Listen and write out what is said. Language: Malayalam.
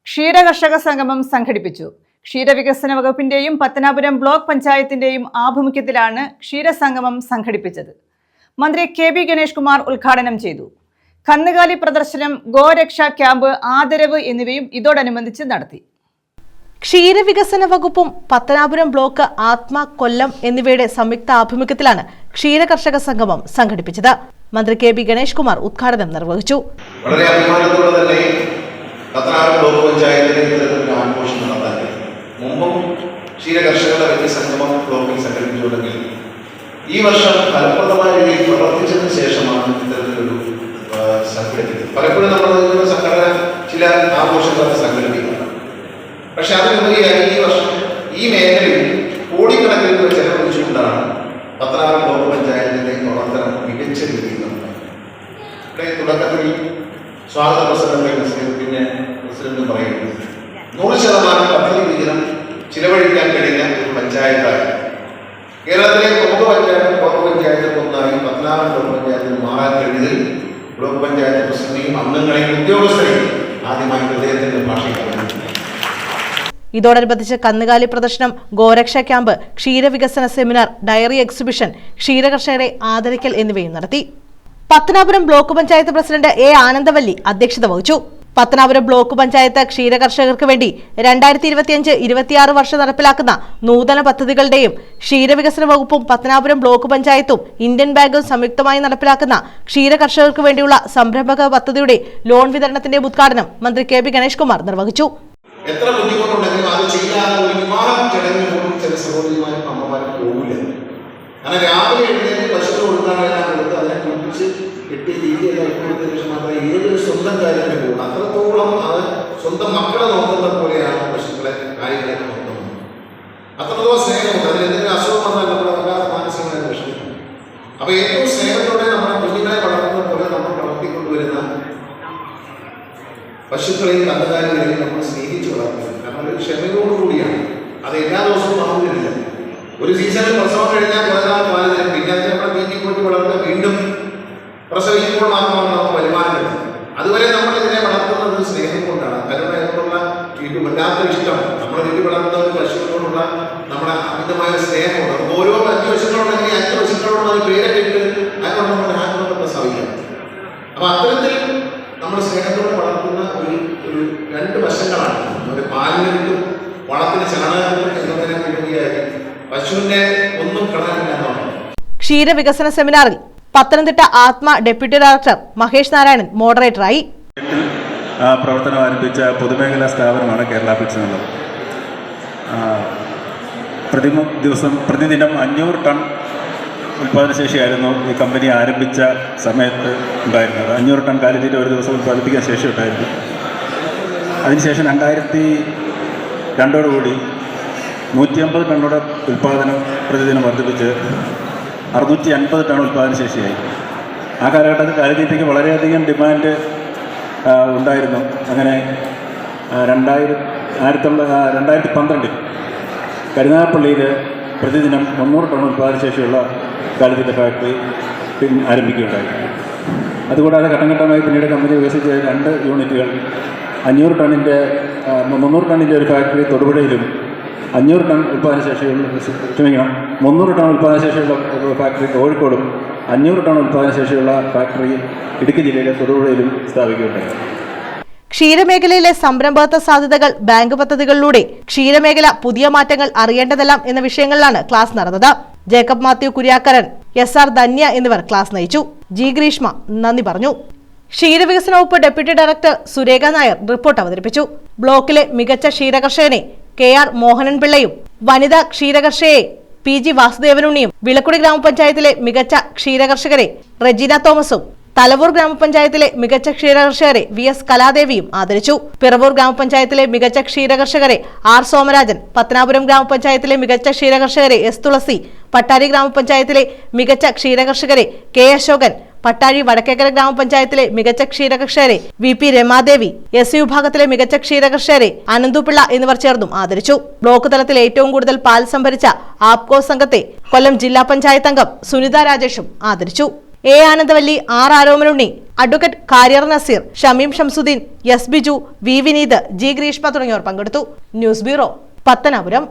ക്ഷീരകർഷക സംഗമം സംഘടിപ്പിച്ചു. ക്ഷീരവികസന വകുപ്പിന്റെയും പത്തനാപുരം ബ്ലോക്ക് പഞ്ചായത്തിന്റെയും ആഭിമുഖ്യത്തിലാണ് ക്ഷീരസംഗമം സംഘടിപ്പിച്ചത്. മന്ത്രി കെ.ബി. ഗണേഷ് കുമാർ ഉദ്ഘാടനം ചെയ്തു. കന്നുകാലി പ്രദർശനം, ഗോരക്ഷാ ക്യാമ്പ്, ആദരവ് എന്നിവയും ഇതോടനുബന്ധിച്ച് നടത്തി. ക്ഷീരവികസന വകുപ്പും പത്തനാപുരം ബ്ലോക്ക്, ആത്മ, കൊല്ലം എന്നിവയുടെ സംയുക്ത ആഭിമുഖ്യത്തിലാണ് ക്ഷീരകർഷക സംഗമം സംഘടിപ്പിച്ചത്. മന്ത്രി കെ.ബി. ഗണേഷ് കുമാർ ഉദ്ഘാടനം നിർവഹിച്ചു. വളരെ അഭിമാനത്തോടെ തന്നെ പത്തനാപുരം ബ്ലോക്ക് പഞ്ചായത്തിലെ ഇത്തരത്തിലൊരു ആഘോഷം നടത്താൻ മുമ്പും ക്ഷീരകർഷകരുടെ വലിയ സംഗമം ബ്ലോക്കിൽ സംഘടിപ്പിച്ചുകൊണ്ടെങ്കിൽ ഈ വർഷം ഫലപ്രദമായ രീതിയിൽ പ്രവർത്തിച്ചതിന് ശേഷമാണ് ഇത്തരത്തിലൊരു സംഘടിപ്പിച്ചത്. പലപ്പോഴും നമ്മൾ സംഘടന ചില ആഘോഷങ്ങളൊക്കെ സംഘടിപ്പിക്കുന്നത്. പക്ഷെ അതിനുപരിയായി ഈ വർഷം ഈ മേഖലയിൽ കോടിക്കണക്കിന് രൂപ ചെലവഴിച്ചുകൊണ്ടാണ് പത്തനാപുരം ബ്ലോക്ക് പഞ്ചായത്തിന്റെ പ്രവർത്തനം മികച്ച രീതിയിൽ നടന്നത്. ഇവിടെ തുടക്കത്തിൽ സ്വാഗത പ്രസിഡന്റ് പറയുന്നത് 100% പദ്ധതി വിഹിതം ചിലവഴിക്കാൻ കഴിയുന്ന ഒരു പഞ്ചായത്തായി കേരളത്തിലെ പ്രമുഖ പഞ്ചായത്ത് ഒന്നായി പത്തനാപുരം ബ്ലോക്ക് പഞ്ചായത്തിന് മാറാൻ കഴിഞ്ഞതിൽ ബ്ലോക്ക് പഞ്ചായത്ത് പ്രസിഡന്റിനെയും അംഗങ്ങളെയും ഉദ്യോഗസ്ഥരെയും ആദ്യമായി ഹൃദയത്തിന്റെ ഭാഷയിൽ പറഞ്ഞു. ഇതോടനുബന്ധിച്ച് കന്നുകാലി പ്രദർശനം, ഗോരക്ഷാ ക്യാമ്പ്, ക്ഷീരവികസന സെമിനാർ, ഡയറി എക്സിബിഷൻ, ക്ഷീരകർഷകരെ ആദരിക്കൽ എന്നിവയും നടത്തി. Pathanapuram block panchayat president A. Anandavalli അധ്യക്ഷത വഹിച്ചു. പത്തനാപുരം ബ്ലോക്ക് പഞ്ചായത്ത് ക്ഷീരകർഷകർക്ക് വേണ്ടി 2025-26 വർഷം നടപ്പിലാക്കുന്ന നൂതന പദ്ധതികളുടെയും ക്ഷീരവികസന വകുപ്പും പത്തനാപുരം ബ്ലോക്ക് പഞ്ചായത്തും ഇന്ത്യൻ ബാങ്കും സംയുക്തമായി നടപ്പിലാക്കുന്ന ക്ഷീരകർഷകർക്ക് വേണ്ടിയുള്ള സംരംഭക പദ്ധതിയുടെ ലോൺ വിതരണത്തിന്റെ ഉദ്ഘാടനം മന്ത്രി കെ.ബി. ഗണേഷ് കുമാർ നിർവഹിച്ചു. എത്ര ബുദ്ധിമുട്ടുണ്ടെങ്കിലും അത് ചെയ്യാതെ ഒരു വിവാഹ ചടങ്ങിന് പോലും ചില സഹോദരിമാരും അമ്മമാരും പോകില്ല. അങ്ങനെ രാവിലെ എഴുന്നേറ്റ് പശുക്കൾ കൊടുക്കാനെല്ലാം കൊടുത്ത് അതിനെ കുളിപ്പിച്ച് കെട്ടി രീതിയെല്ലാം കൊടുത്തതിന് ശേഷം മാത്രമേ ഏതൊരു സ്വന്തം കാര്യത്തിന് പോകും. അത്രത്തോളം അത് സ്വന്തം മക്കളെ നോക്കുന്നത് പോലെയാണ് പശുക്കളെ കാര്യങ്ങളൊക്കെ നോക്കുന്നത്. അത്രത്തോളം സ്നേഹമുണ്ട്. അതിന് എന്തെങ്കിലും അസുഖം വന്നാൽ നമ്മൾ വല്ലാതെ മാനസികമായി വിഷമിക്കും. അപ്പൊ ഏറ്റവും സ്നേഹത്തോടെ നമ്മുടെ കുഞ്ഞുങ്ങളെ വളർത്തുന്നത് പോലെ നമ്മൾ വളർത്തിക്കൊണ്ടുവരുന്ന പശുക്കളെയും കന്നുകാലികളെയും നമ്മൾ സ്നേഹിച്ച് വളർത്തുന്നത്. കാരണം ഒരു ക്ഷമയോടുകൂടിയാണ്. അത് എല്ലാ ദിവസവും വളർന്നിട്ടില്ല. ഒരു സീസണിൽ പ്രസവം കഴിഞ്ഞാൽ കുറേ നാൾ പാല് തരും. പിന്നെ അത് നമ്മുടെ വീട്ടിൽ പോയിട്ട് വളർന്ന് വീണ്ടും പ്രസവിക്കുമ്പോൾ മാത്രമാണ് നമുക്ക് വരുമാനം കിട്ടുന്നത്. അതുവരെ നമ്മൾ ഇതിനെ വളർത്തുന്നത് സ്നേഹം കൊണ്ടാണ്. കരുണയോടുള്ള വീട്ടിൽ വല്ലാത്ത ഇഷ്ടം. നമ്മുടെ വീട്ടിൽ വളർത്തുന്ന ഒരു പശുവിനോടുള്ള നമ്മുടെ അമിതമായ സ്നേഹമുണ്ട്. ഓരോ 5 പശുക്കളുണ്ടെങ്കിൽ 5 പശുക്കളോടുള്ള ഒരു പേരൊക്കെ ഇട്ട് അതിനോട് നമ്മുടെ ആത്മ പ്രസവിക്കാം. അപ്പൊ അത്തരത്തിൽ നമ്മൾ സ്നേഹത്തോടെ വളർത്തുന്ന ഒരു 2 വശങ്ങളാണ്. ഒരു പാലിന് കിട്ടും, വളത്തിന് ചാണകത്തിന് എന്നതിനെ വേണ്ടിയായി പശുവിന്റെ ഒന്നും കാണാനില്ല. ക്ഷീരവികസന സെമിനാറിൽ പത്തനംതിട്ട ആത്മ ഡെപ്യൂട്ടി ഡയറക്ടർ മഹേഷ് നാരായണൻ മോഡറേറ്ററായി. പ്രവർത്തനം ആരംഭിച്ച പൊതുമേഖലാ സ്ഥാപനമാണ് കേരള ഫിഡ്സ് എന്നുള്ളത്. പ്രതിദിനം 500 ടൺ ഉൽപ്പാദനശേഷിയായിരുന്നു ഈ കമ്പനി ആരംഭിച്ച സമയത്ത് ഉണ്ടായിരുന്നത്. 500 ടൺ കാലിത്തീറ്റ ഒരു ദിവസം ഉൽപ്പാദിപ്പിക്കാൻ ശേഷി ഉണ്ടായിരുന്നു. അതിനുശേഷം 2002 150 ടണ്ണോടെ ഉൽപ്പാദനം പ്രതിദിനം വർദ്ധിപ്പിച്ച് 650 ടൺ ഉൽപ്പാദനശേഷിയായി. ആ കാലഘട്ടത്തിൽ കാലിത്തീറ്റയ്ക്ക് വളരെയധികം ഡിമാൻഡ് ഉണ്ടായിരുന്നു. അങ്ങനെ 2012 കരുനാഗപ്പള്ളിയിൽ പ്രതിദിനം 300 ടൺ ഉൽപ്പാദനശേഷിയുള്ള കാലിത്തീറ്റ ഫാക്ടറി ആരംഭിക്കുകയുണ്ടായി. അതുകൂടാതെ ഘട്ടംഘട്ടമായി പിന്നീട് കമ്പനി വികസിച്ച 2 യൂണിറ്റുകൾ 300 ടണ്ണിൻ്റെ ഒരു ഫാക്ടറി തൊടുപുഴയിലും 300 ടൺ ഉൽപ്പാദനശേഷിയുള്ള ഫാക്ടറി കോഴിക്കോടും 500 ടൺ ഉൽപ്പാദനശേഷിയുള്ള ഫാക്ടറി ഇടുക്കി ജില്ലയിലെ തൊടുപുഴയിലും സ്ഥാപിക്കുകയുണ്ടായി. ക്ഷീരമേഖലയിലെ സംരംഭകത്വ സാധ്യതകൾ, ബാങ്ക് പദ്ധതികളിലൂടെ ക്ഷീരമേഖല പുതിയ മാറ്റങ്ങൾ അറിയേണ്ടതെല്ലാം എന്ന വിഷയങ്ങളിലാണ് ക്ലാസ് നടന്നത്. ജേക്കബ് മാത്യു കുര്യാക്കരൻ, SR ധന്യ എന്നിവർ ക്ലാസ് നയിച്ചു. ജി ഗ്രീഷ്മ നന്ദി പറഞ്ഞു. ക്ഷീരവികസന വകുപ്പ് deputy director Surekha Nair report അവതരിപ്പിച്ചു. ബ്ലോക്കിലെ മികച്ച ക്ഷീരകർഷകനെ KR മോഹനൻ പിള്ളയും വനിതാ ക്ഷീരകർഷകയെ PG വാസുദേവനുണ്ണിയും, വിളക്കുടി ഗ്രാമപഞ്ചായത്തിലെ മികച്ച ക്ഷീരകർഷകരെ റെജീന തോമസും, തലവൂർ ഗ്രാമപഞ്ചായത്തിലെ മികച്ച ക്ഷീരകർഷകരെ VS കലാദേവിയും ആദരിച്ചു. പിറവൂർ ഗ്രാമപഞ്ചായത്തിലെ മികച്ച ക്ഷീരകർഷകരെ R സോമരാജൻ, പത്തനാപുരം ഗ്രാമപഞ്ചായത്തിലെ മികച്ച ക്ഷീരകർഷകരെ S തുളസി, പട്ടാരി ഗ്രാമപഞ്ചായത്തിലെ മികച്ച ക്ഷീരകർഷകരെ K അശോകൻ, പട്ടാഴി വടക്കേക്കര ഗ്രാമപഞ്ചായത്തിലെ മികച്ച ക്ഷീരകർഷകരെ VP രമാദേവി, SC വിഭാഗത്തിലെ മികച്ച ക്ഷീരകർഷകരെ അനന്തുപിള്ള എന്നിവർ ചേർന്നും ആദരിച്ചു. ബ്ലോക്ക് തലത്തിൽ ഏറ്റവും കൂടുതൽ പാൽ സംഭരിച്ച ആപ്കോ സംഘത്തെ കൊല്ലം ജില്ലാ പഞ്ചായത്ത് അംഗം സുനിത രാജേഷും ആദരിച്ചു. A Anandavalli, R Aromalunni, advocate Kariyar Naseer, Shameem Shamsuddeen, S Biju, V Vineeth, G Greeshma തുടങ്ങിയവർ പങ്കെടുത്തു. News bureau, Pathanapuram.